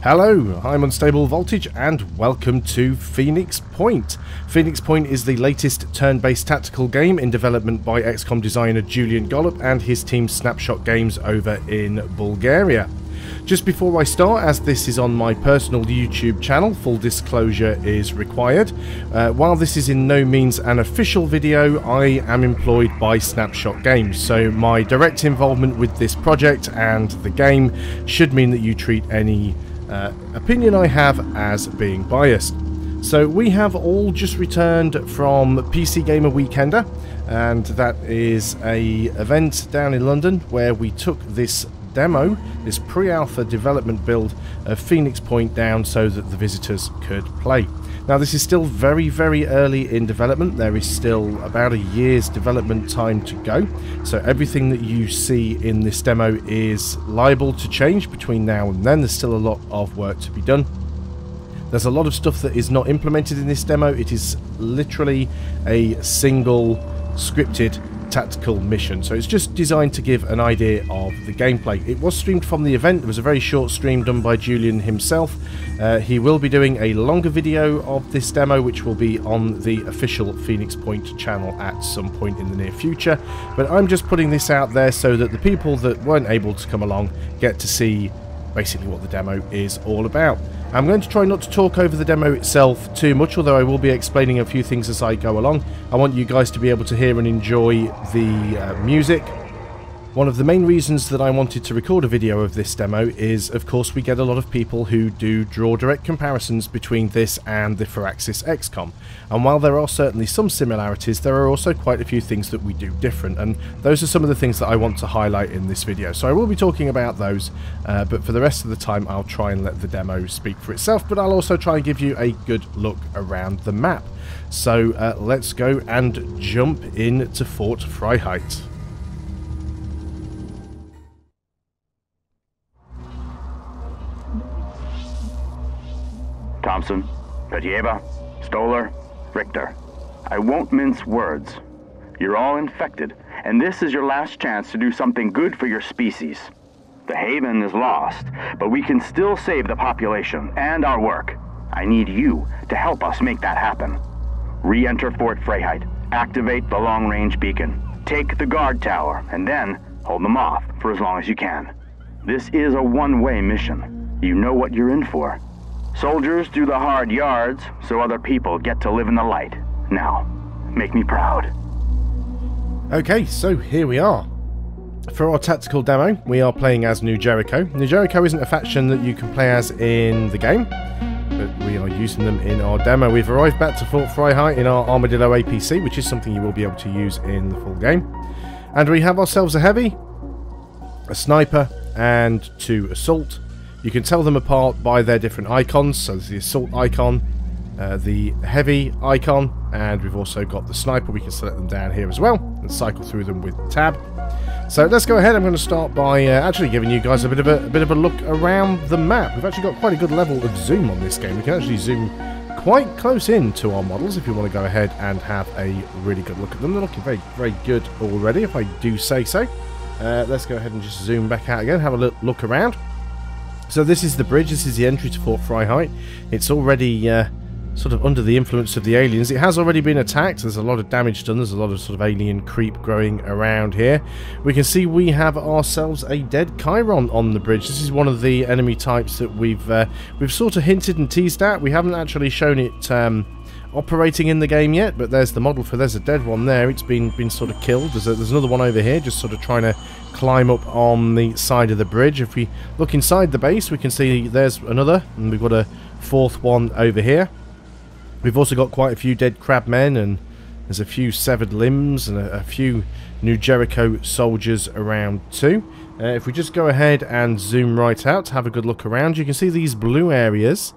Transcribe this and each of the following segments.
Hello, I'm Unstable Voltage and welcome to Phoenix Point. Phoenix Point is the latest turn-based tactical game in development by XCOM designer Julian Gollop and his team Snapshot Games over in Bulgaria. Just before I start, as this is on my personal YouTube channel, full disclosure is required. While this is in no means an official video, I am employed by Snapshot Games, so my direct involvement with this project and the game should mean that you treat any opinion I have as being biased. So we have all just returned from PC Gamer Weekender, and that is a event down in London where we took this demo, this pre-alpha development build of Phoenix Point down so that the visitors could play. Now this is still very early in development. There is still about a year's development time to go, so everything that you see in this demo is liable to change between now and then. There's still a lot of work to be done. There's a lot of stuff that is not implemented in this demo. It is literally a single scripted tactical mission, so it's just designed to give an idea of the gameplay. It was streamed from the event. It was a very short stream done by Julian himself. He will be doing a longer video of this demo which will be on the official Phoenix Point channel at some point in the near future, but I'm just putting this out there so that the people that weren't able to come along get to see basically what the demo is all about. I'm going to try not to talk over the demo itself too much, although I will be explaining a few things as I go along. I want you guys to be able to hear and enjoy the music. One of the main reasons that I wanted to record a video of this demo is, of course, we get a lot of people who do draw direct comparisons between this and the Firaxis XCOM. And while there are certainly some similarities, there are also quite a few things that we do different, and those are some of the things that I want to highlight in this video. So I will be talking about those, but for the rest of the time I'll try and let the demo speak for itself, but I'll also try and give you a good look around the map. So let's go and jump into Fort Freiheit. Thompson, Ripjaw, Stoller, Richter. I won't mince words. You're all infected, and this is your last chance to do something good for your species. The Haven is lost, but we can still save the population and our work. I need you to help us make that happen. Re-enter Fort Freiheit, activate the long-range beacon, take the guard tower, and then hold them off for as long as you can. This is a one-way mission. You know what you're in for. Soldiers do the hard yards, so other people get to live in the light. Now, make me proud. Okay, so here we are. For our tactical demo, we are playing as New Jericho. New Jericho isn't a faction that you can play as in the game, but we are using them in our demo. We've arrived back to Fort Freiheit in our Armadillo APC, which is something you will be able to use in the full game. And we have ourselves a heavy, a sniper, and 2 assault. You can tell them apart by their different icons. So there's the assault icon, the heavy icon, and we've also got the sniper. We can select them down here as well and cycle through them with tab. So let's go ahead. I'm going to start by actually giving you guys a bit of a look around the map. We've actually got quite a good level of zoom on this game. We can actually zoom quite close in to our models if you want to go ahead and have a really good look at them. They're looking very good already, if I do say so. Let's go ahead and just zoom back out again, have a look around. So this is the bridge, this is the entry to Fort Freiheit. It's already sort of under the influence of the aliens. It has already been attacked, there's a lot of damage done, there's a lot of sort of alien creep growing around here. We can see we have ourselves a dead Chiron on the bridge. This is one of the enemy types that we've sort of hinted and teased at. We haven't actually shown it operating in the game yet, but there's the model for, there's a dead one there. It's been sort of killed. There's another one over here just sort of trying to climb up on the side of the bridge. If we look inside the base, we can see there's another, and we've got a 4th one over here. We've also got quite a few dead crabmen, and there's a few severed limbs and a few New Jericho soldiers around too. If we just go ahead and zoom right out, have a good look around, you can see these blue areas.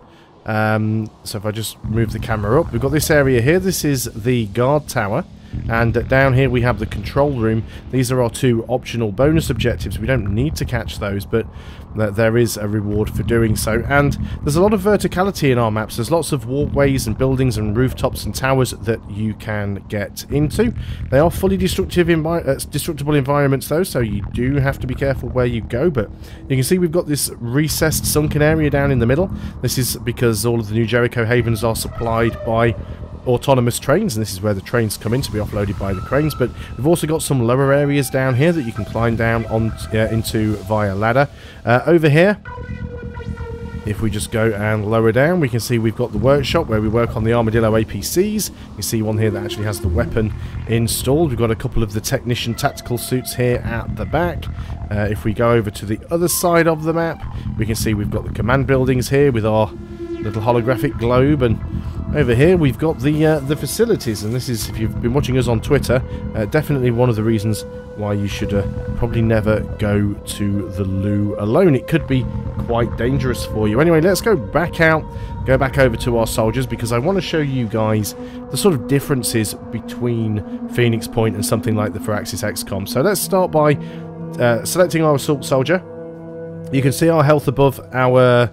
So if I just move the camera up, we've got this area here. This is the guard tower. And down here we have the control room. These are our 2 optional bonus objectives. We don't need to catch those, but there is a reward for doing so. And there's a lot of verticality in our maps. There's lots of walkways and buildings and rooftops and towers that you can get into. They are fully destructible environments though, so you do have to be careful where you go. But you can see we've got this recessed sunken area down in the middle. This is because all of the New Jericho havens are supplied by autonomous trains, and this is where the trains come in to be offloaded by the cranes. But we've also got some lower areas down here that you can climb down on into via ladder. Over here, if we just go and lower down, we can see we've got the workshop where we work on the Armadillo APCs. You see one here that actually has the weapon installed. We've got a couple of the technician tactical suits here at the back. If we go over to the other side of the map, we can see we've got the command buildings here with our little holographic globe, and over here we've got the facilities. And this is, if you've been watching us on Twitter, definitely one of the reasons why you should probably never go to the loo alone. It could be quite dangerous for you. Anyway, let's go back over to our soldiers, because I want to show you guys the sort of differences between Phoenix Point and something like the Firaxis XCOM. So let's start by selecting our assault soldier. You can see our health above our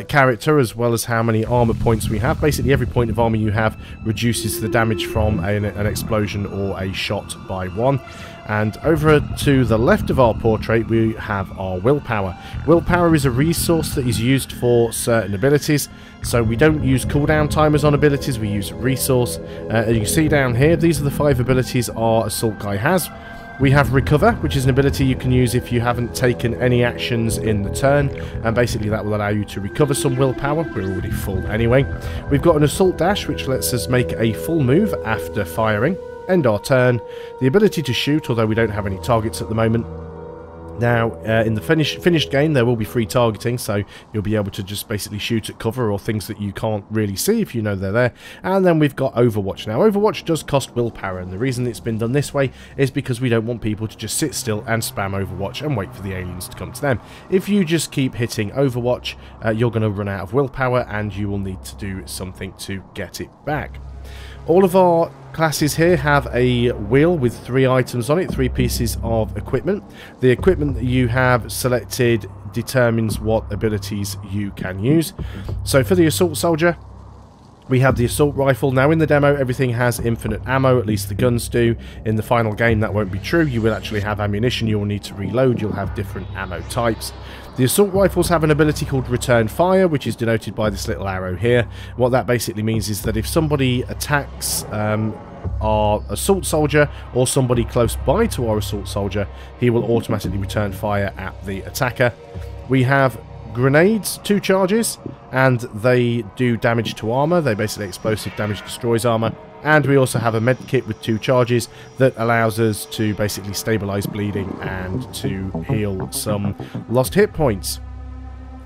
character, as well as how many armor points we have. Basically every point of armor you have reduces the damage from an explosion or a shot by 1. And over to the left of our portrait we have our willpower. Willpower is a resource that is used for certain abilities, so we don't use cooldown timers on abilities, we use resource. You can see down here, these are the 5 abilities our assault guy has. We have Recover, which is an ability you can use if you haven't taken any actions in the turn, and basically that will allow you to recover some willpower. We're already full anyway. We've got an Assault Dash, which lets us make a full move after firing. End our turn. The ability to shoot, although we don't have any targets at the moment. Now, in the finished game, there will be free targeting, so you'll be able to just basically shoot at cover or things that you can't really see if you know they're there. And then we've got Overwatch. Now, Overwatch does cost willpower, and the reason it's been done this way is because we don't want people to just sit still and spam Overwatch and wait for the aliens to come to them. If you just keep hitting Overwatch, you're going to run out of willpower, and you will need to do something to get it back. All of our classes here have a wheel with 3 items on it, 3 pieces of equipment. The equipment that you have selected determines what abilities you can use. So for the assault soldier, we have the assault rifle. Now in the demo everything has infinite ammo, at least the guns do. In the final game that won't be true. You will actually have ammunition you will need to reload. You'll have different ammo types. The assault rifles have an ability called Return Fire, which is denoted by this little arrow here. What that basically means is that if somebody attacks our assault soldier or somebody close by to our assault soldier, he will automatically return fire at the attacker. We have grenades, 2 charges, and they do damage to armor. They basically explosive damage destroys armor. And we also have a med kit with 2 charges that allows us to basically stabilize bleeding and to heal some lost hit points.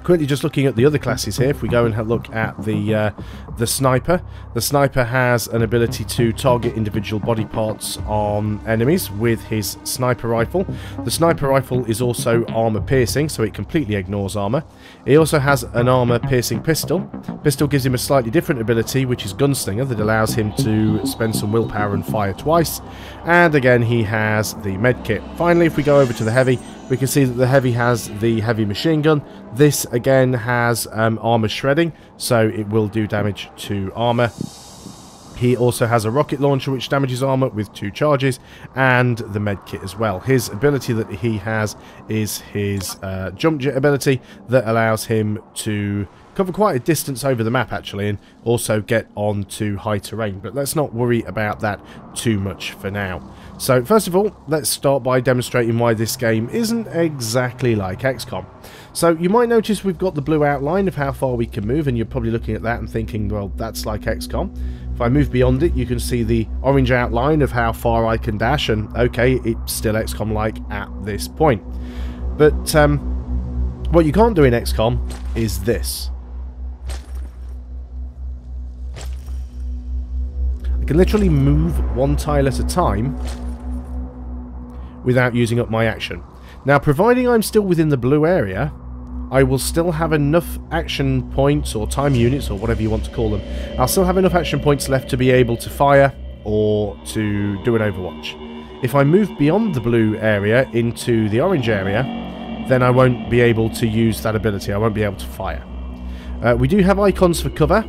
Quickly just looking at the other classes here, if we go and look at the sniper. The sniper has an ability to target individual body parts on enemies with his sniper rifle. The sniper rifle is also armor piercing, so it completely ignores armor. He also has an armor piercing pistol. Pistol gives him a slightly different ability, which is gunslinger, that allows him to spend some willpower and fire twice. And again, he has the med kit. Finally, if we go over to the heavy, we can see that the heavy has the heavy machine gun. This again has armor shredding, so it will do damage to armor. He also has a rocket launcher which damages armor with 2 charges, and the med kit as well. His ability that he has is his jump jet ability that allows him to cover quite a distance over the map actually, and also get onto high terrain. But let's not worry about that too much for now. So first of all, let's start by demonstrating why this game isn't exactly like XCOM. So you might notice we've got the blue outline of how far we can move, and you're probably looking at that and thinking, well, that's like XCOM. If I move beyond it, you can see the orange outline of how far I can dash, and okay, it's still XCOM-like at this point. But what you can't do in XCOM is this. I can literally move 1 tile at a time without using up my action. Now, providing I'm still within the blue area, I will still have enough action points or time units or whatever you want to call them. I'll still have enough action points left to be able to fire or to do an overwatch. If I move beyond the blue area into the orange area, then I won't be able to use that ability. I won't be able to fire. We do have icons for cover.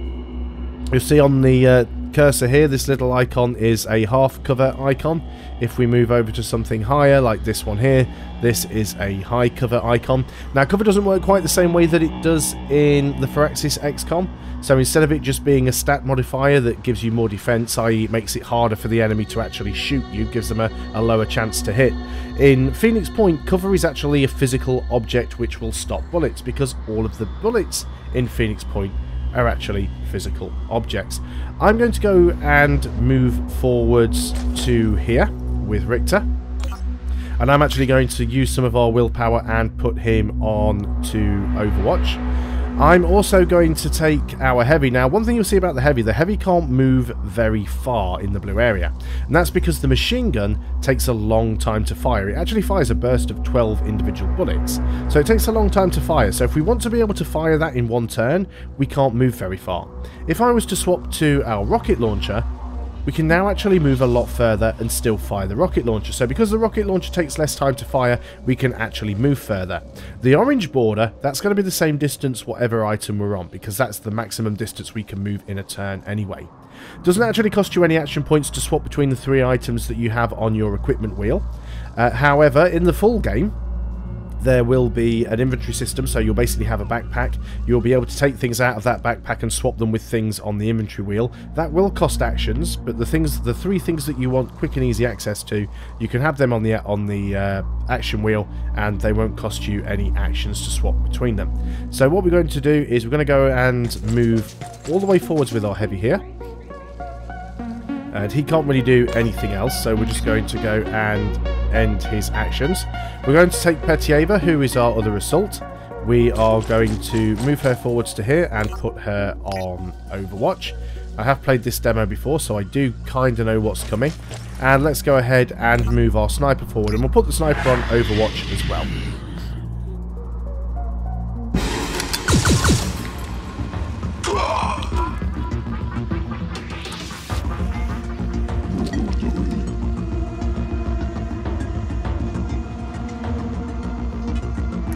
You'll see on the cursor here, this little icon is a half cover icon. If we move over to something higher, like this one here, this is a high cover icon. Now, cover doesn't work quite the same way that it does in the Firaxis XCOM. So instead of it just being a stat modifier that gives you more defense, i.e. makes it harder for the enemy to actually shoot you, gives them a lower chance to hit. In Phoenix Point, cover is actually a physical object which will stop bullets, because all of the bullets in Phoenix Point are actually physical objects. I'm going to go and move forwards to here with Richter, and I'm actually going to use some of our willpower and put him on to Overwatch. I'm also going to take our heavy. Now, one thing you'll see about the heavy can't move very far in the blue area, and that's because the machine gun takes a long time to fire. It actually fires a burst of 12 individual bullets, so it takes a long time to fire. So if we want to be able to fire that in one turn, we can't move very far. If I was to swap to our rocket launcher, we can now actually move a lot further and still fire the rocket launcher. So because the rocket launcher takes less time to fire, we can actually move further. The orange border, that's going to be the same distance whatever item we're on, because that's the maximum distance we can move in a turn anyway. Doesn't actually cost you any action points to swap between the 3 items that you have on your equipment wheel. However, in the full game, there will be an inventory system, so you'll basically have a backpack. You'll be able to take things out of that backpack and swap them with things on the inventory wheel. That will cost actions, but the 3 things that you want quick and easy access to, you can have them on the action wheel, and they won't cost you any actions to swap between them. So what we're going to do is we're going to go and move all the way forwards with our heavy here. And he can't really do anything else, so we're just going to go and end his actions. We're going to take Petieva, who is our other assault. We are going to move her forwards to here and put her on Overwatch. I have played this demo before, so I do kind of know what's coming. And let's go ahead and move our sniper forward, and we'll put the sniper on Overwatch as well.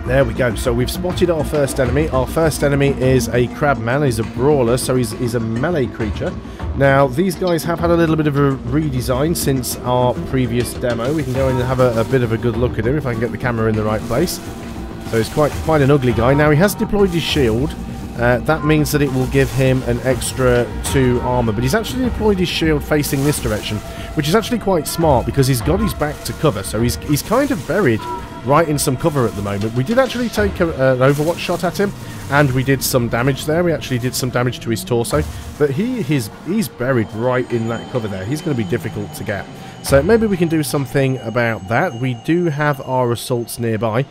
There we go. So we've spotted our first enemy. Our first enemy is a crabman. He's a brawler, so he's a melee creature. Now, these guys have had a little bit of a redesign since our previous demo. We can go in and have a bit of a good look at him if I can get the camera in the right place. So he's quite an ugly guy. Now, he has deployed his shield. That means that it will give him an extra 2 armor, but he's actually deployed his shield facing this direction, which is actually quite smart because he's got his back to cover, so he's kind of buried right in some cover at the moment. We did actually take an Overwatch shot at him, and we did some damage there. We actually did some damage to his torso, but he's buried right in that cover there. He's going to be difficult to get. So maybe we can do something about that. We do have our assaults nearby.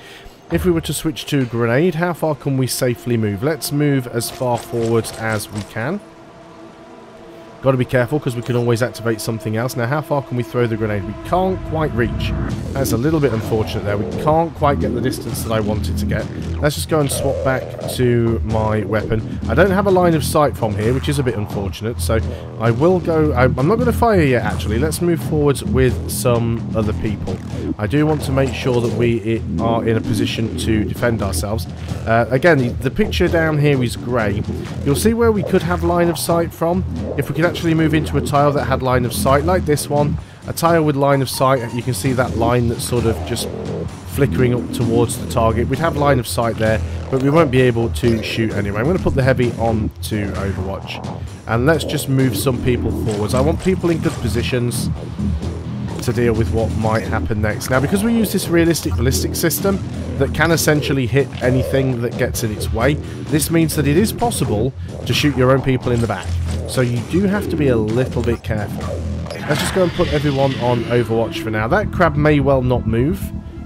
If we were to switch to grenade, how far can we safely move? Let's move as far forwards as we can. Got to be careful because we can always activate something else. Now, how far can we throw the grenade? We can't quite reach. That's a little bit unfortunate there. We can't quite get the distance that I wanted to get. Let's just go and swap back to my weapon. I don't have a line of sight from here, which is a bit unfortunate. So I will go... I'm not going to fire yet, actually. Let's move forwards with some other people. I do want to make sure that we are in a position to defend ourselves. Again, the picture down here is grey. You'll see where we could have line of sight from. If we could actually move into a tile that had line of sight, like this one, a tile with line of sight, you can see that line that's sort of just flickering up towards the target. We'd have line of sight there, but we won't be able to shoot anyway. I'm going to put the heavy on to Overwatch, and let's just move some people forwards. I want people in good positions to deal with what might happen next. Now, because we use this realistic ballistic system that can essentially hit anything that gets in its way, this means that it is possible to shoot your own people in the back. So you do have to be a little bit careful. Let's just go and put everyone on Overwatch for now. That crab may well not move,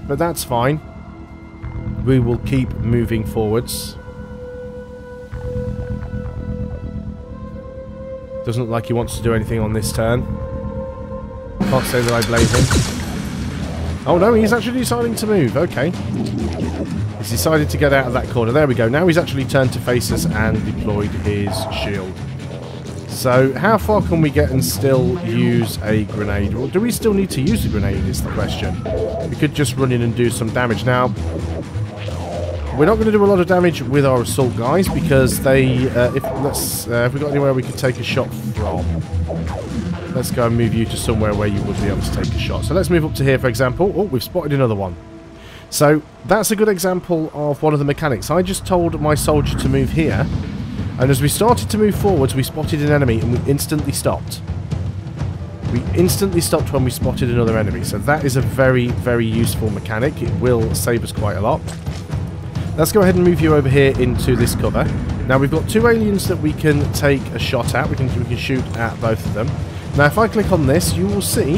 but that's fine. We will keep moving forwards. Doesn't look like he wants to do anything on this turn. Can't say that I blame him. Oh no, he's actually deciding to move. Okay. He's decided to get out of that corner. There we go. Now he's actually turned to face us and deployed his shield. So how far can we get and still use a grenade? Or do we still need to use the grenade is the question. We could just run in and do some damage. Now, we're not going to do a lot of damage with our assault guys because they, if we got anywhere we could take a shot from. Let's go and move you to somewhere where you would be able to take a shot. So let's move up to here, for example. Oh, we've spotted another one. So that's a good example of one of the mechanics. I just told my soldier to move here, and as we started to move forwards, we spotted an enemy and we instantly stopped. We instantly stopped when we spotted another enemy. So that is a very, very useful mechanic. It will save us quite a lot. Let's go ahead and move you over here into this cover. Now we've got two aliens that we can take a shot at. We can shoot at both of them. Now if I click on this, you will see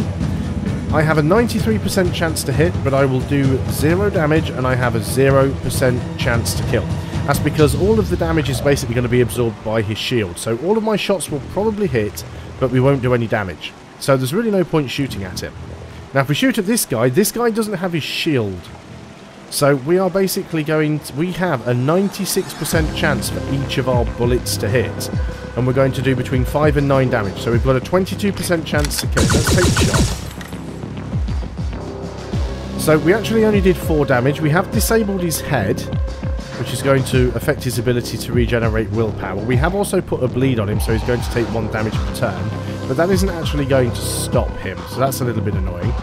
I have a 93% chance to hit, but I will do 0 damage and I have a 0% chance to kill. That's because all of the damage is basically going to be absorbed by his shield. So all of my shots will probably hit, but we won't do any damage. So there's really no point shooting at him. Now if we shoot at this guy doesn't have his shield. So we are basically going to, we have a 96% chance for each of our bullets to hit. And we're going to do between 5 and 9 damage. So we've got a 22% chance to kill. Let's take a shot. So we actually only did 4 damage. We have disabled his head, which is going to affect his ability to regenerate willpower. We have also put a bleed on him, so he's going to take 1 damage per turn. But that isn't actually going to stop him, so that's a little bit annoying.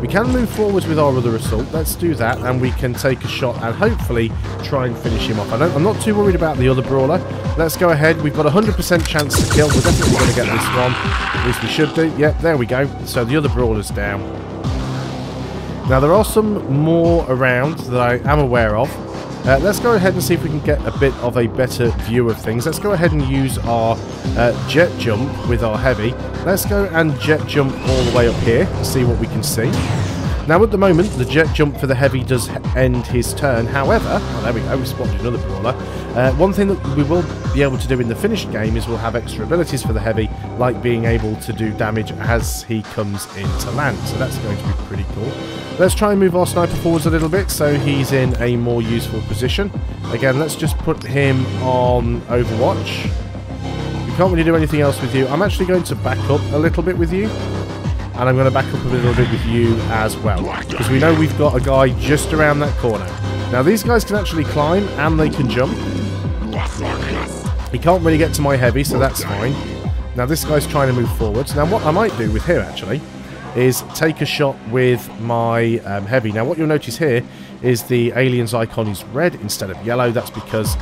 We can move forwards with our other assault. Let's do that, and we can take a shot and hopefully try and finish him off. I'm not too worried about the other brawler. Let's go ahead. We've got a 100% chance to kill. We're definitely going to get this one. At least we should do. Yep, there we go. So the other brawler's down. Now, there are some more around that I am aware of. Let's go ahead and see if we can get a bit of a better view of things. Let's go ahead and use our jet jump with our heavy. Let's go and jet jump all the way up here and see what we can see. Now at the moment the jet jump for the heavy does end his turn. However, oh, there we go, we spotted another brawler. One thing that we will be able to do in the finished game is we'll have extra abilities for the heavy, like being able to do damage as he comes into land. So that's going to be pretty cool. Let's try and move our sniper forwards a little bit so he's in a more useful position. Again, let's just put him on Overwatch. We can't really do anything else with you. I'm actually going to back up a little bit with you. And I'm going to back up a little bit with you as well. Because we know we've got a guy just around that corner. Now these guys can actually climb and they can jump. He can't really get to my heavy, so that's fine. Now this guy's trying to move forwards. Now what I might do with him actually is take a shot with my heavy. Now what you'll notice here is the alien's icon is red instead of yellow. That's because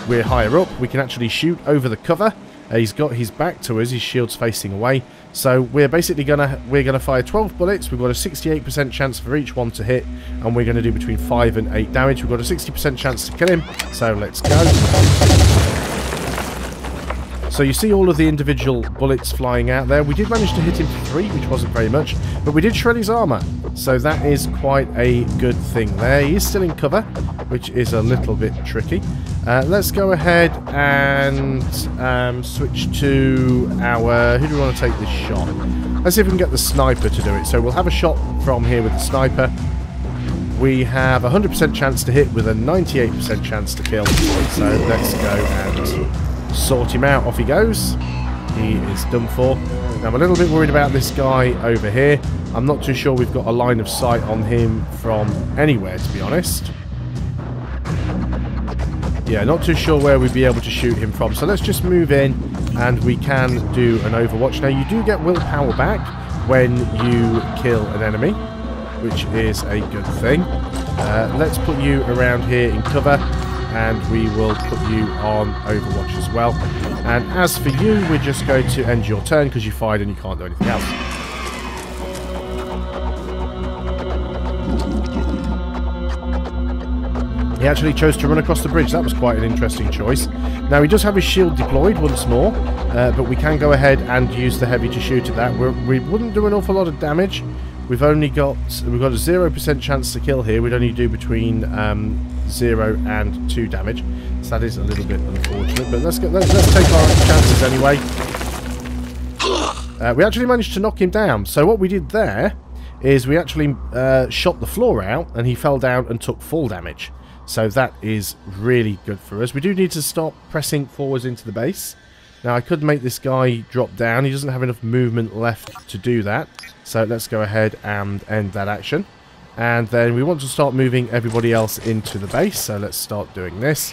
we're higher up. We can actually shoot over the cover. He's got his back to us, his shield's facing away. So we're basically gonna fire 12 bullets. We've got a 68% chance for each one to hit, and we're gonna do between 5 and 8 damage. We've got a 60% chance to kill him. So let's go. So you see all of the individual bullets flying out there. We did manage to hit him for 3, which wasn't very much, but we did shred his armor. So that is quite a good thing there. He is still in cover, which is a little bit tricky. Let's go ahead and switch to our... Who do we want to take this shot? Let's see if we can get the sniper to do it. So we'll have a shot from here with the sniper. We have a 100% chance to hit with a 98% chance to kill. So let's go and sort him out. Off he goes. He is done for. Now I'm a little bit worried about this guy over here. I'm not too sure we've got a line of sight on him from anywhere, to be honest. Yeah, not too sure where we'd be able to shoot him from. So let's just move in and we can do an Overwatch. Now you do get willpower back when you kill an enemy, which is a good thing. Let's put you around here in cover and we will put you on Overwatch as well. And as for you, we're just going to end your turn because you fired and you can't do anything else. He actually chose to run across the bridge. That was quite an interesting choice. Now he does have his shield deployed once more, but we can go ahead and use the heavy to shoot at that. We wouldn't do an awful lot of damage. We've got a 0% chance to kill here. We'd only do between 0 and 2 damage, so that is a little bit unfortunate. But let's take our chances anyway. We actually managed to knock him down. So what we did there is we actually shot the floor out, and he fell down and took full damage. So that is really good for us. We do need to stop pressing forwards into the base. Now I could make this guy drop down. He doesn't have enough movement left to do that. So let's go ahead and end that action. And then we want to start moving everybody else into the base. So let's start doing this.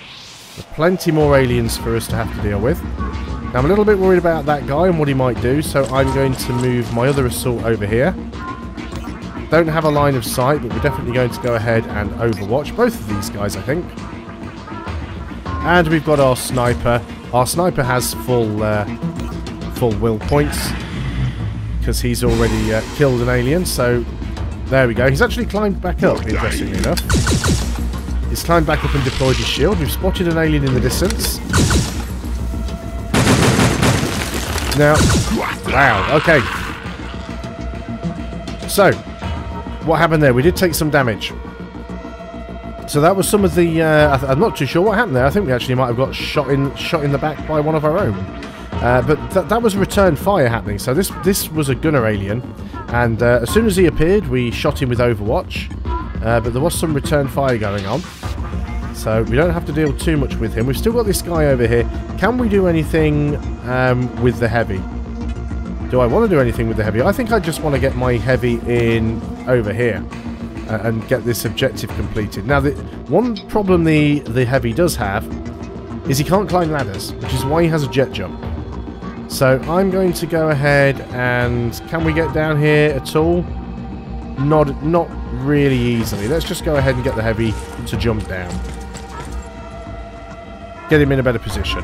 There are plenty more aliens for us to have to deal with. Now I'm a little bit worried about that guy and what he might do. So I'm going to move my other assault over here. Don't have a line of sight, but we're definitely going to go ahead and overwatch both of these guys, I think. And we've got our sniper. Our sniper has full will points because he's already killed an alien. So there we go. He's actually climbed back up, interestingly enough. He's climbed back up and deployed his shield. We've spotted an alien in the distance. Now, wow, okay. So, what happened there? We did take some damage. So that was some of the... I'm not too sure what happened there. I think we actually might have got shot in the back by one of our own. But that was return fire happening. So this was a gunner alien. And as soon as he appeared, we shot him with Overwatch. But there was some return fire going on. So we don't have to deal too much with him. We've still got this guy over here. Can we do anything with the heavy? Do I want to do anything with the heavy? I think I just want to get my heavy in over here and get this objective completed. Now, the one problem the heavy does have is he can't climb ladders, which is why he has a jet jump. So I'm going to go ahead and... Can we get down here at all? Not really easily. Let's just go ahead and get the heavy to jump down. Get him in a better position.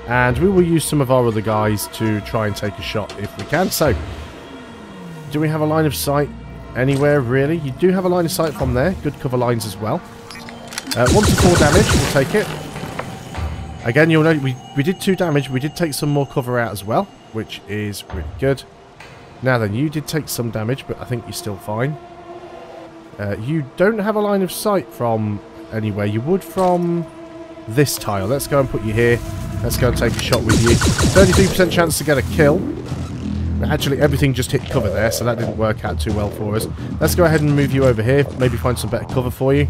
And we will use some of our other guys to try and take a shot if we can. So, do we have a line of sight anywhere, really? You do have a line of sight from there. Good cover lines as well. 1 to 4 damage. We'll take it. Again, you'll know we did 2 damage. We did take some more cover out as well, which is really good. Now then, you did take some damage, but I think you're still fine. You don't have a line of sight from anywhere. You would from this tile. Let's go and put you here. Let's go and take a shot with you. 33% chance to get a kill. Actually, everything just hit cover there, so that didn't work out too well for us. Let's go ahead and move you over here. Maybe find some better cover for you.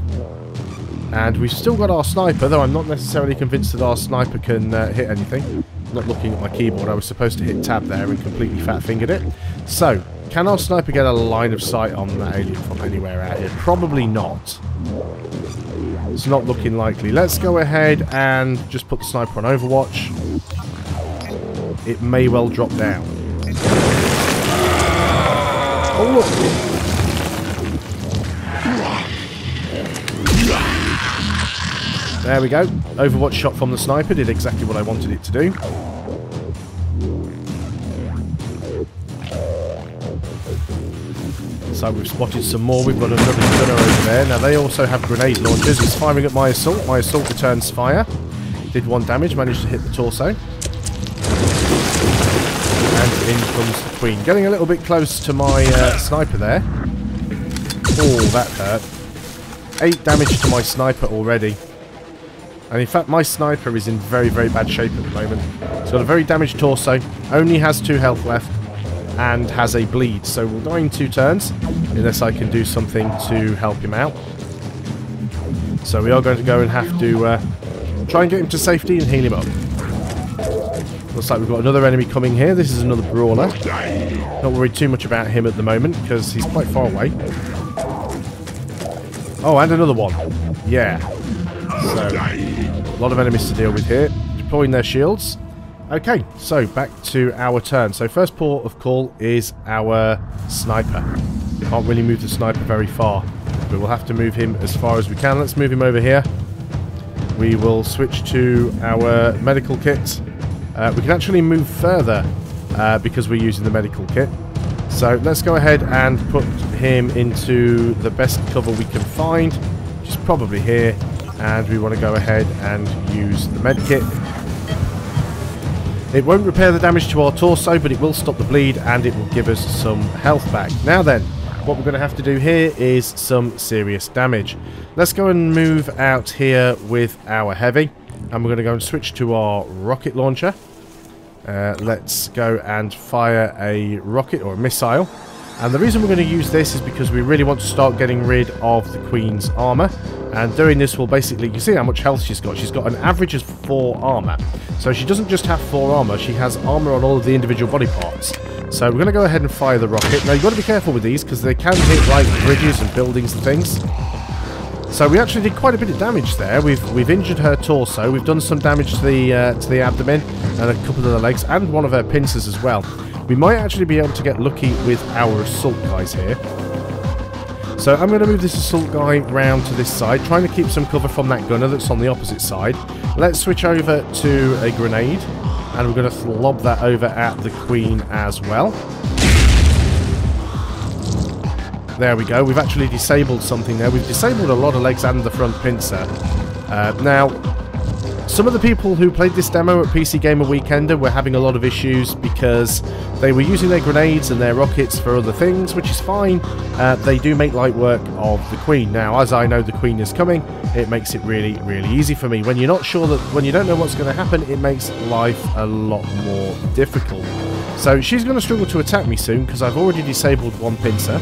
And we've still got our sniper, though I'm not necessarily convinced that our sniper can hit anything. Not looking at my keyboard. I was supposed to hit tab there and completely fat-fingered it. So, can our sniper get a line of sight on that alien from anywhere out here? Probably not. It's not looking likely. Let's go ahead and just put the sniper on Overwatch. It may well drop down. Oh, look! There we go. Overwatch shot from the sniper did exactly what I wanted it to do. So we've spotted some more. We've got another gunner over there. Now they also have grenade launchers. He's firing at my assault. My assault returns fire. Did 1 damage. Managed to hit the torso. And in comes the Queen. Getting a little bit close to my sniper there. Oh, that hurt. 8 damage to my sniper already. And in fact, my sniper is in very, very bad shape at the moment. He's got a very damaged torso. Only has 2 health left. And has a bleed, so we'll die in 2 turns unless I can do something to help him out. So we are going to go and have to try and get him to safety and heal him up. Looks like we've got another enemy coming here. This is another brawler. Not worried too much about him at the moment because he's quite far away. Oh, and another one. Yeah. So, a lot of enemies to deal with here. Deploying their shields. Okay, so back to our turn. So first port of call is our sniper. Can't really move the sniper very far, but we'll have to move him as far as we can. Let's move him over here. We will switch to our medical kit. We can actually move further because we're using the medical kit. So let's go ahead and put him into the best cover we can find, which is probably here. And we want to go ahead and use the med kit. It won't repair the damage to our torso, but it will stop the bleed and it will give us some health back. Now then, what we're going to have to do here is some serious damage. Let's go and move out here with our heavy. And we're going to go and switch to our rocket launcher. Let's go and fire a rocket or a missile. And the reason we're going to use this is because we really want to start getting rid of the Queen's armor. And doing this will basically, you see how much health she's got. She's got an average of 4 armor. So she doesn't just have 4 armor, she has armor on all of the individual body parts. So we're going to go ahead and fire the rocket. Now you've got to be careful with these because they can hit like bridges and buildings and things. So we actually did quite a bit of damage there. We've injured her torso. We've done some damage to the abdomen and a couple of the legs and one of her pincers as well. We might actually be able to get lucky with our assault guys here. So I'm going to move this assault guy round to this side, trying to keep some cover from that gunner that's on the opposite side. Let's switch over to a grenade, and we're going to lob that over at the Queen as well. There we go. We've actually disabled something there. We've disabled a lot of legs and the front pincer. Now, some of the people who played this demo at PC Gamer Weekender were having a lot of issues because they were using their grenades and their rockets for other things, which is fine. They do make light work of the Queen. Now, as I know the Queen is coming, it makes it really, really easy for me. When you're not sure that, when you don't know what's going to happen, it makes life a lot more difficult. So she's going to struggle to attack me soon because I've already disabled one pincer.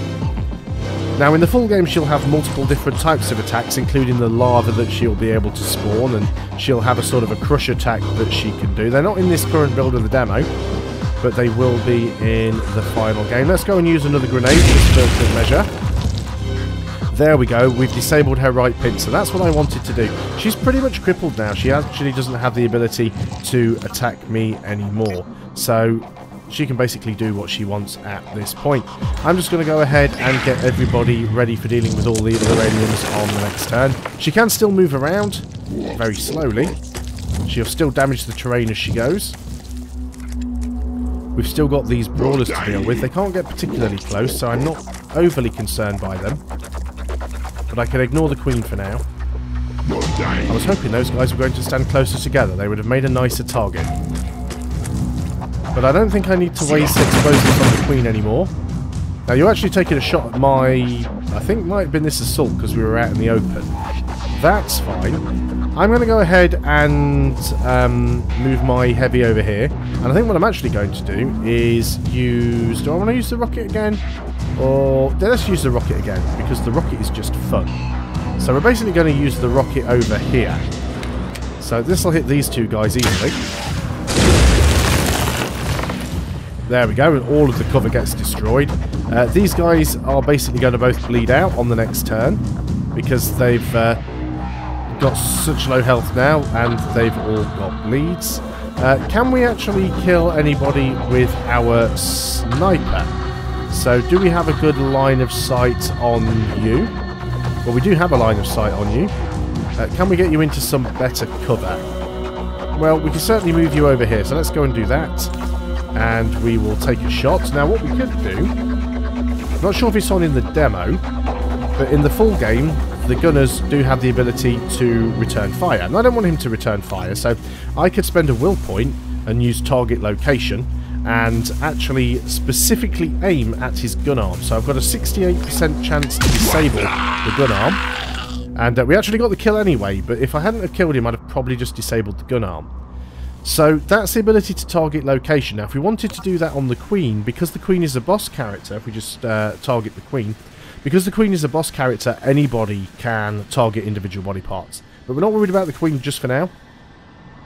Now, in the full game, she'll have multiple different types of attacks, including the lava that she'll be able to spawn, and she'll have a sort of a crush attack that she can do. They're not in this current build of the demo, but they will be in the final game. Let's go and use another grenade just for good measure. There we go. We've disabled her right pincer. That's what I wanted to do. She's pretty much crippled now. She actually doesn't have the ability to attack me anymore. So she can basically do what she wants at this point. I'm just going to go ahead and get everybody ready for dealing with all the Iranians on the next turn. She can still move around very slowly. She'll still damage the terrain as she goes. We've still got these brawlers to deal with. They can't get particularly close, so I'm not overly concerned by them. But I can ignore the Queen for now. I was hoping those guys were going to stand closer together. They would have made a nicer target. But I don't think I need to waste explosives on the Queen anymore. Now, you're actually taking a shot at my... I think it might have been this assault because we were out in the open. That's fine. I'm going to go ahead and move my heavy over here. And I think what I'm actually going to do is use... Do I want to use the rocket again? Or... Let's use the rocket again, because the rocket is just fun. So we're basically going to use the rocket over here. So this will hit these two guys easily. There we go, and all of the cover gets destroyed. These guys are basically going to both bleed out on the next turn because they've got such low health now and they've all got bleeds. Can we actually kill anybody with our sniper? So do we have a good line of sight on you? Well, we do have a line of sight on you. Can we get you into some better cover? Well, we can certainly move you over here, so let's go and do that. And we will take a shot. Now, what we could do... I'm not sure if it's on in the demo, but in the full game, the gunners do have the ability to return fire. And I don't want him to return fire, so I could spend a will point and use target location and actually specifically aim at his gun arm. So I've got a 68% chance to disable the gun arm. And we actually got the kill anyway, but if I hadn't have killed him, I'd have probably just disabled the gun arm. So that's the ability to target location. Now, if we wanted to do that on the Queen, because the Queen is a boss character, if we just target the Queen, because the Queen is a boss character, anybody can target individual body parts. But we're not worried about the Queen just for now.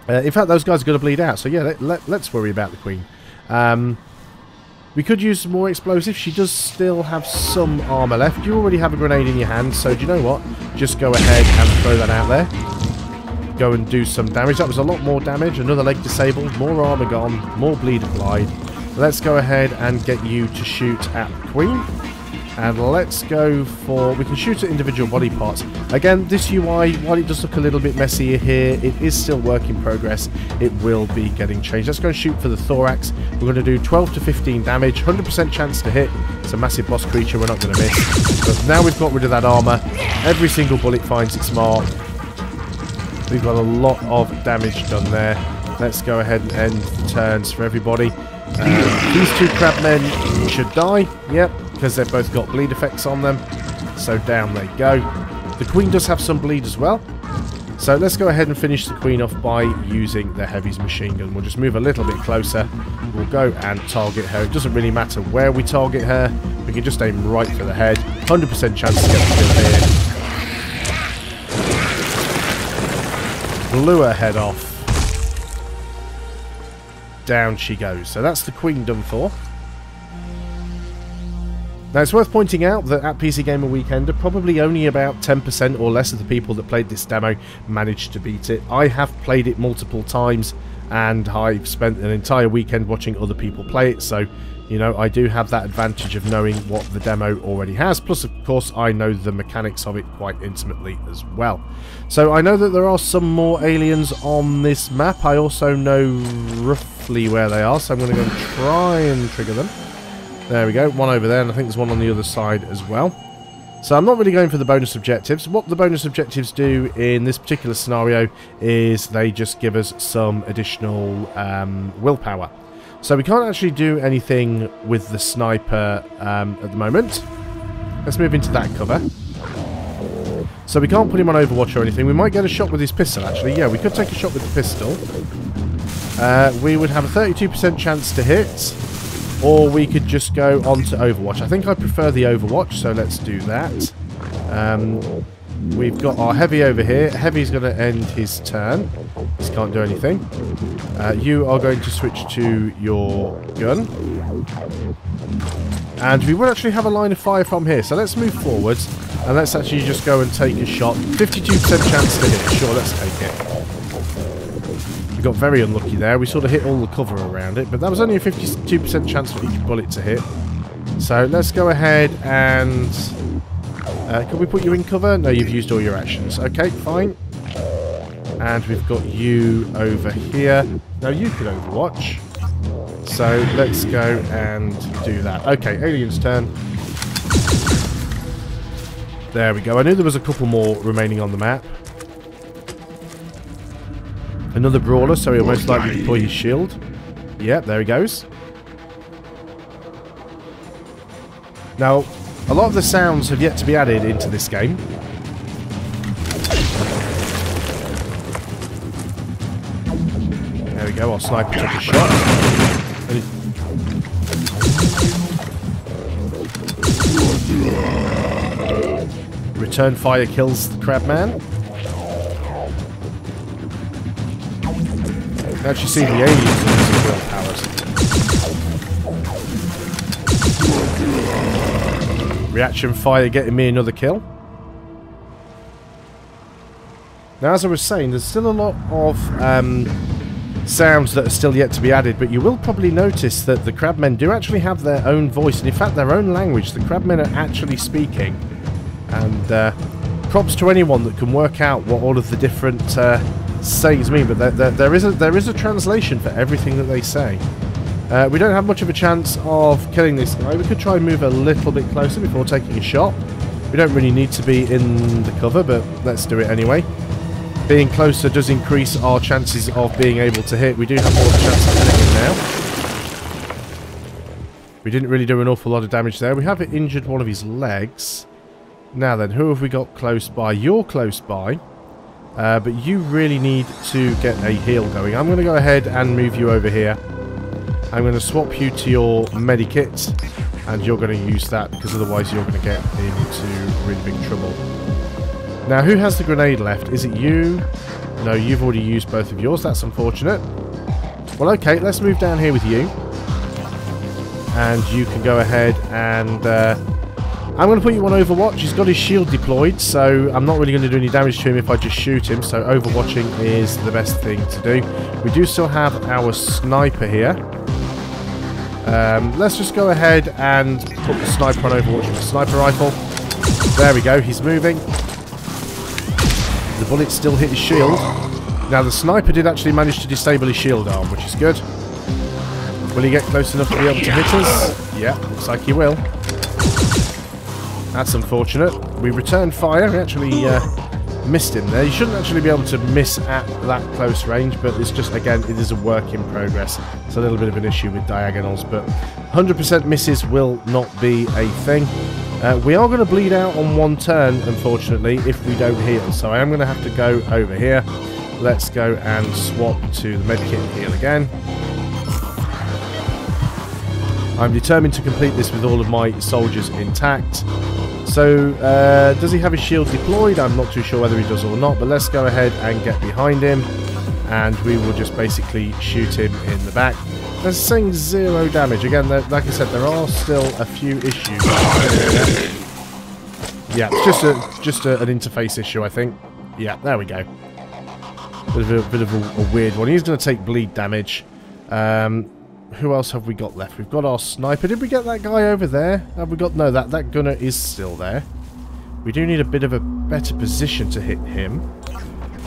In fact, those guys are going to bleed out, so yeah, let's worry about the Queen. We could use some more explosives. She does still have some armour left. You already have a grenade in your hand, so do you know what? Just go ahead and throw that out there. Go and do some damage. That was a lot more damage. Another leg disabled, more armor gone, more bleed applied. Let's go ahead and get you to shoot at the Queen. And let's go for... We can shoot at individual body parts. Again, this UI, while it does look a little bit messier here, it is still work in progress. It will be getting changed. Let's go and shoot for the thorax. We're going to do 12 to 15 damage, 100% chance to hit. It's a massive boss creature, we're not going to miss. But now we've got rid of that armor. Every single bullet finds its mark. We've got a lot of damage done there. Let's go ahead and end the turns for everybody. These two crabmen should die. Yep, because they've both got bleed effects on them. So down they go. The Queen does have some bleed as well. So let's go ahead and finish the Queen off by using the Heavy's machine gun. We'll just move a little bit closer. We'll go and target her. It doesn't really matter where we target her. We can just aim right for the head. 100% chance to get the kill here. blew her head off. Down she goes. So that's the Queen done for. Now it's worth pointing out that at PC Gamer Weekender, probably only about 10% or less of the people that played this demo managed to beat it. I have played it multiple times, and I've spent an entire weekend watching other people play it, so, you know, I do have that advantage of knowing what the demo already has. Plus, of course, I know the mechanics of it quite intimately as well. So I know that there are some more aliens on this map. I also know roughly where they are, so I'm going to go and try and trigger them. There we go, one over there, and I think there's one on the other side as well. So I'm not really going for the bonus objectives. What the bonus objectives do in this particular scenario is they just give us some additional willpower. So we can't actually do anything with the sniper at the moment. Let's move into that cover. So we can't put him on Overwatch or anything. We might get a shot with his pistol, actually. Yeah, we could take a shot with the pistol. We would have a 32% chance to hit. Or we could just go on to Overwatch. I think I prefer the Overwatch, so let's do that. We've got our Heavy over here. Heavy's going to end his turn. He can't do anything. You are going to switch to your gun. And we will actually have a line of fire from here. So let's move forwards. And let's actually just go and take a shot. 52% chance to hit. Sure, let's take it. We got very unlucky there. We sort of hit all the cover around it, but that was only a 52% chance for each bullet to hit. So let's go ahead and... can we put you in cover? No, you've used all your actions. Okay, fine. And we've got you over here. Now you can Overwatch. So let's go and do that. Okay, alien's turn. There we go. I knew there was a couple more remaining on the map. Another brawler, so he'll most likely deploy his shield. Yep, there he goes. Now, a lot of the sounds have yet to be added into this game. There we go, our sniper took a shot. Return fire kills the Crabman. You can actually see the aliens using willpowers. Reaction fire getting me another kill. Now, as I was saying, there's still a lot of sounds that are still yet to be added, but you will probably notice that the Crabmen do actually have their own voice, and in fact their own language. The Crabmen are actually speaking, and props to anyone that can work out what all of the different sayings mean, but there is a translation for everything that they say. We don't have much of a chance of killing this guy. We could try and move a little bit closer before taking a shot. We don't really need to be in the cover, but let's do it anyway. Being closer does increase our chances of being able to hit. We do have more of a chance of hitting him now. We didn't really do an awful lot of damage there. We have injured one of his legs. Now then, who have we got close by? You're close by. But you really need to get a heal going. I'm going to go ahead and move you over here. I'm going to swap you to your medikit, and you're going to use that, because otherwise you're going to get into really big trouble. Now, who has the grenade left? Is it you? No, you've already used both of yours. That's unfortunate. Well, okay, let's move down here with you. And you can go ahead and... I'm going to put you on Overwatch. He's got his shield deployed, so I'm not really going to do any damage to him if I just shoot him, so Overwatching is the best thing to do. We do still have our sniper here. Let's just go ahead and put the sniper on Overwatch with the sniper rifle. There we go, he's moving. The bullet still hit his shield. Now the sniper did actually manage to disable his shield arm, which is good. Will he get close enough to be able to hit us? Yeah, looks like he will. That's unfortunate. We returned fire. We actually missed him there. You shouldn't actually be able to miss at that close range, but it's just, again, it is a work in progress. It's a little bit of an issue with diagonals, but 100% misses will not be a thing. We are going to bleed out on one turn, unfortunately, if we don't heal. So I am going to have to go over here. Let's go and swap to the medkit and heal again. I'm determined to complete this with all of my soldiers intact. So, does he have his shield deployed? I'm not too sure whether he does or not, but let's go ahead and get behind him, and we will just basically shoot him in the back. They're saying 0 damage. Again, like I said, there are still a few issues. Yeah, it's just an interface issue, I think. Yeah, there we go. Bit of a weird one. He's going to take bleed damage. Who else have we got left? We've got our sniper. Did we get that guy over there? Have we got... No, that gunner is still there. We do need a bit of a better position to hit him.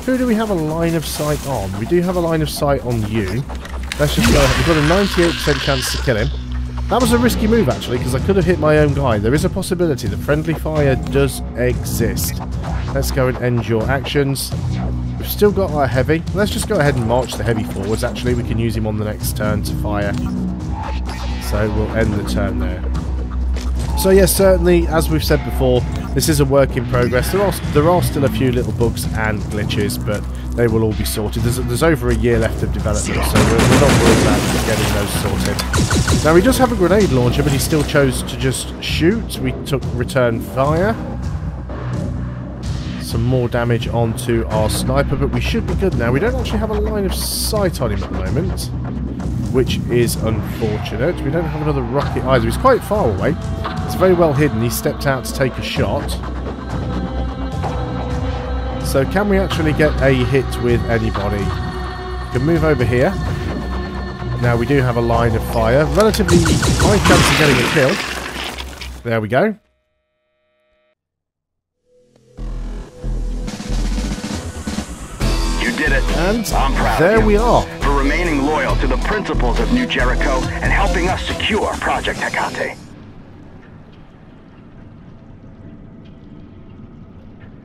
Who do we have a line of sight on? We do have a line of sight on you. Let's just go ahead. We've got a 98% chance to kill him. That was a risky move, actually, because I could have hit my own guy. There is a possibility that friendly fire does exist. Let's go and end your actions. We've still got our heavy. Let's just go ahead and march the heavy forwards. Actually, we can use him on the next turn to fire. So we'll end the turn there. So yes, certainly, as we've said before, this is a work in progress. There are still a few little bugs and glitches, but they will all be sorted. There's over a year left of development, so we're not worried about getting those sorted. Now, he does have a grenade launcher, but he still chose to just shoot. We took return fire. Some more damage onto our sniper, but we should be good now. We don't actually have a line of sight on him at the moment, which is unfortunate. We don't have another rocket either. He's quite far away. It's very well hidden. He stepped out to take a shot. So can we actually get a hit with anybody? We can move over here. Now we do have a line of fire. Relatively high chance of getting a kill. There we go. And I'm proud there of you we are. for remaining loyal to the principles of New Jericho and helping us secure Project Hecate.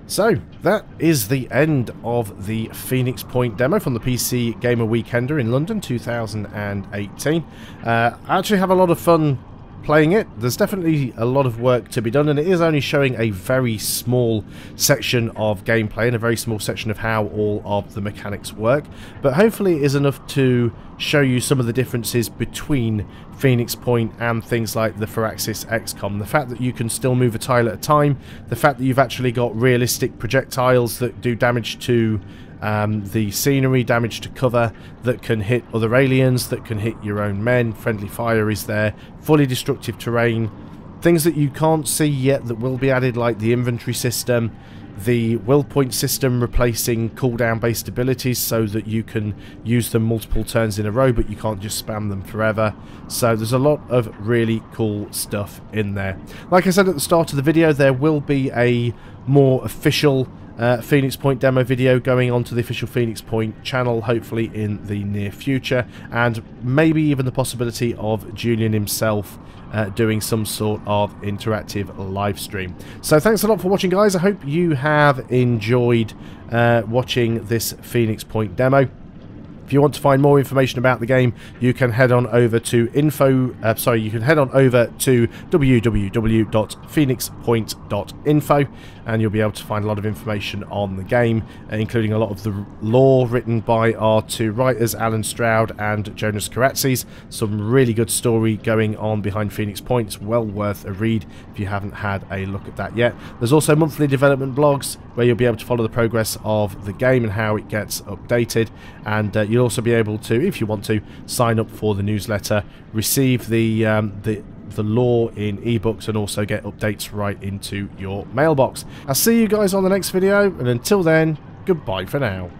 So, that is the end of the Phoenix Point demo from the PC Gamer Weekender in London 2018. I actually have a lot of fun playing it. There's definitely a lot of work to be done, and it is only showing a very small section of gameplay and a very small section of how all of the mechanics work, but hopefully it is enough to show you some of the differences between Phoenix Point and things like the Firaxis XCOM. The fact that you can still move a tile at a time, the fact that you've actually got realistic projectiles that do damage to the scenery, damage to cover, that can hit other aliens, that can hit your own men, friendly fire is there, fully destructive terrain, things that you can't see yet that will be added, like the inventory system, the will point system replacing cooldown based abilities so that you can use them multiple turns in a row, but you can't just spam them forever. So there's a lot of really cool stuff in there. Like I said at the start of the video, there will be a more official Phoenix Point demo video going onto the official Phoenix Point channel, hopefully in the near future, and maybe even the possibility of Julian himself doing some sort of interactive live stream. So thanks a lot for watching, guys. I hope you have enjoyed watching this Phoenix Point demo. If you want to find more information about the game, you can head on over to www.phoenixpoint.info, and you'll be able to find a lot of information on the game, including a lot of the lore written by our two writers, Alan Stroud and Jonas Karatzis. Some really good story going on behind Phoenix Point. It's well worth a read if you haven't had a look at that yet. There's also monthly development blogs where you'll be able to follow the progress of the game and how it gets updated, and you'll also be able to, if you want to, sign up for the newsletter, receive the lore in ebooks, and also get updates right into your mailbox. I'll see you guys on the next video, and until then, goodbye for now.